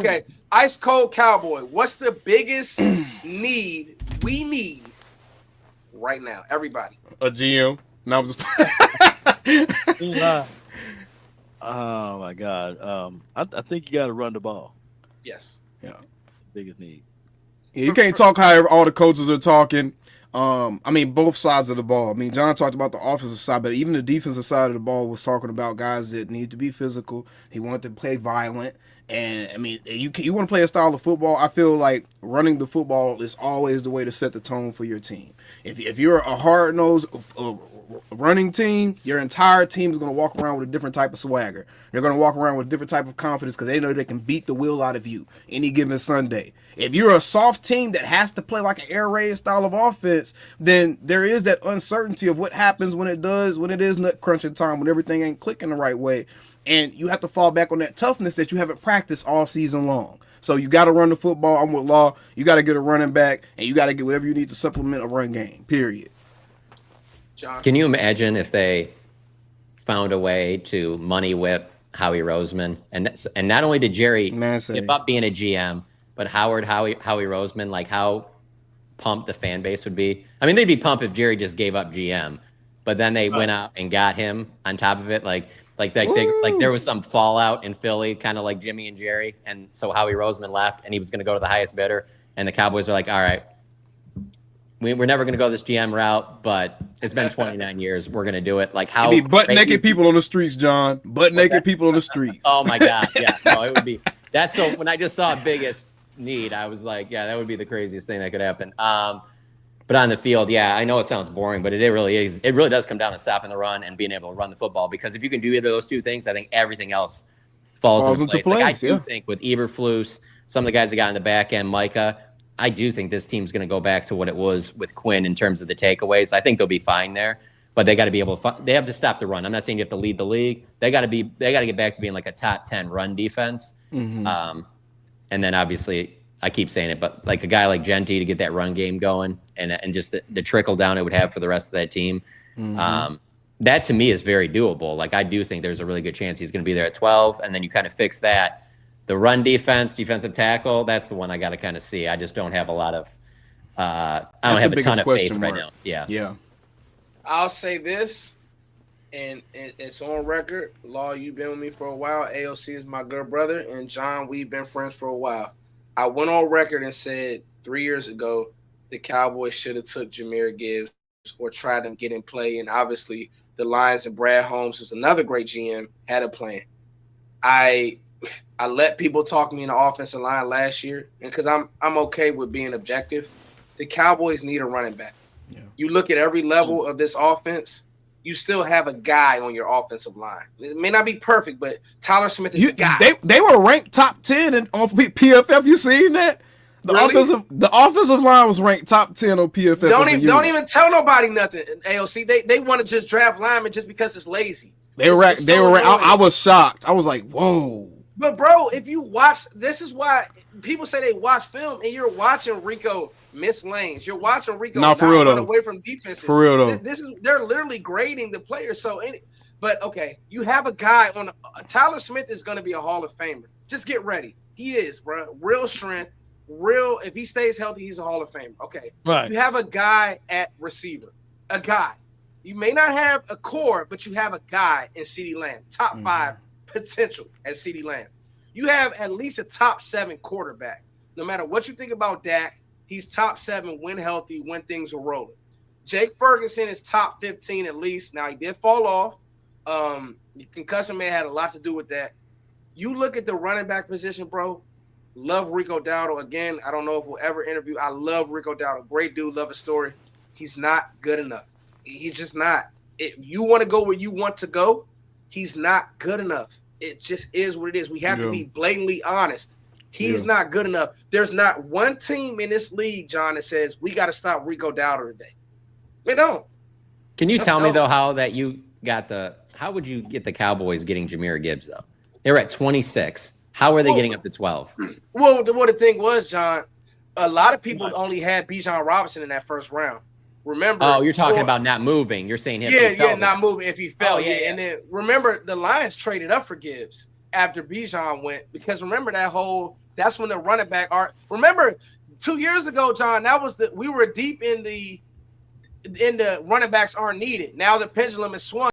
Okay, ice cold cowboy. What's the biggest need we need right now? Everybody. A GM. No, I'm just. Oh my God. I think you got to run the ball. Yes. Yeah. Biggest need. Yeah, you can't talk how all the coaches are talking. I mean, both sides of the ball. I mean, John talked about the offensive side, but even the defensive side of the ball was talking about guys that need to be physical. He wanted to play violent. And, I mean, you want to play a style of football, I feel like running the football is always the way to set the tone for your team. If you're a hard-nosed running team, your entire team is going to walk around with a different type of swagger. They're going to walk around with a different type of confidence because they know they can beat the will out of you any given Sunday. If you're a soft team that has to play like an air raid style of offense, then there is that uncertainty of what happens when it is nut crunching time, when everything ain't clicking the right way. And you have to fall back on that toughness that you haven't practiced all season long. So you got to run the football. I'm with Law. You got to get a running back, and you got to get whatever you need to supplement a run game, period. John. Can you imagine if they found a way to money whip Howie Roseman? And not only did Jerry give up being a GM, but Howie Roseman, like how pumped the fan base would be. I mean, they'd be pumped if Jerry just gave up GM, but then they went out and got him on top of it. Like there was some fallout in Philly, kind of like Jimmy and Jerry. And so Howie Roseman left and he was going to go to the highest bidder. And the Cowboys are like, all right, we're never going to go this GM route, but it's been 29 years. We're going to do it. Like how butt naked people on the streets, John. Butt naked people on the streets. Oh my God. Yeah. No, it would be that. So when I just saw biggest need, I was like, yeah, that would be the craziest thing that could happen. But on the field, yeah, I know it sounds boring, but it really is. It really does come down to stopping the run and being able to run the football. Because if you can do either of those two things, I think everything else falls into place. Like I do think with Eberflus, some of the guys that got in the back end, Micah, I do think this team's going to go back to what it was with Quinn in terms of the takeaways. I think they'll be fine there, but they got to be able to. They have to stop the run. I'm not saying you have to lead the league. They got to get back to being like a top 10 run defense. Mm-hmm. And then obviously, I keep saying it, but like a guy like Genty to get that run game going and just the trickle down it would have for the rest of that team. Mm-hmm. That to me is very doable. Like I do think there's a really good chance he's going to be there at 12, and then you kind of fix that. The run defense, defensive tackle, that's the one I got to kind of see. I just don't have a lot of I don't have a ton of faith right now. Yeah. I'll say this, and it's on record. Law, you've been with me for a while. AOC is my good brother, and John, we've been friends for a while. I went on record and said 3 years ago the Cowboys should have took Jahmyr Gibbs or tried to get in play, and obviously the Lions and Brad Holmes, who's another great GM, had a plan. I let people talk me in the offensive line last year, and because I'm okay with being objective, the Cowboys need a running back. Yeah. You look at every level of this offense, you still have a guy on your offensive line. It may not be perfect, but Tyler Smith is a guy. They were ranked top 10 on PFF. You seen that? The offensive line was ranked top 10 on PFF. Don't even tell nobody nothing, AOC. They want to just draft linemen just because it's lazy. They were ranked. I was shocked. I was like, whoa. But bro, if you watch, this is why people say they watch film, and you're watching Rico miss lanes. You're watching Rico not run away from defenses. For real though, they're literally grading the players. So, but okay, you have a guy on Tyler Smith is going to be a Hall of Famer. Just get ready. He is, bro. Real strength. Real. If he stays healthy, he's a Hall of Famer. Okay, right. You have a guy at receiver. A guy. You may not have a core, but you have a guy in CeeDee Lamb, top 5 potential at CeeDee Lamb. You have at least a top 7 quarterback. No matter what you think about Dak, he's top 7 when healthy, when things are rolling. Jake Ferguson is top 15 at least. Now, he did fall off. Concussion may have had a lot to do with that. You look at the running back position, bro. Love Rico Dowdle. Again, I don't know if we'll ever interview. I love Rico Dowdle. Great dude. Love his story. He's not good enough. He's just not. If you want to go where you want to go, he's not good enough. It just is what it is. We have to be blatantly honest. He's not good enough. There's not one team in this league, John, that says we got to stop Rico Dowdle today. They don't. Can you tell me though how would you get the Cowboys getting Jahmyr Gibbs though? They were at 26. How are they getting up to 12? Well, the thing was, John, a lot of people only had Bijan Robinson in that first round. Remember? Oh, you're talking about not moving. You're saying not moving if he fell. And then remember, the Lions traded up for Gibbs after Bijan went, because remember that whole that's when the running back are. Remember, 2 years ago, John, we were deep in the running backs aren't needed. Now the pendulum is swung.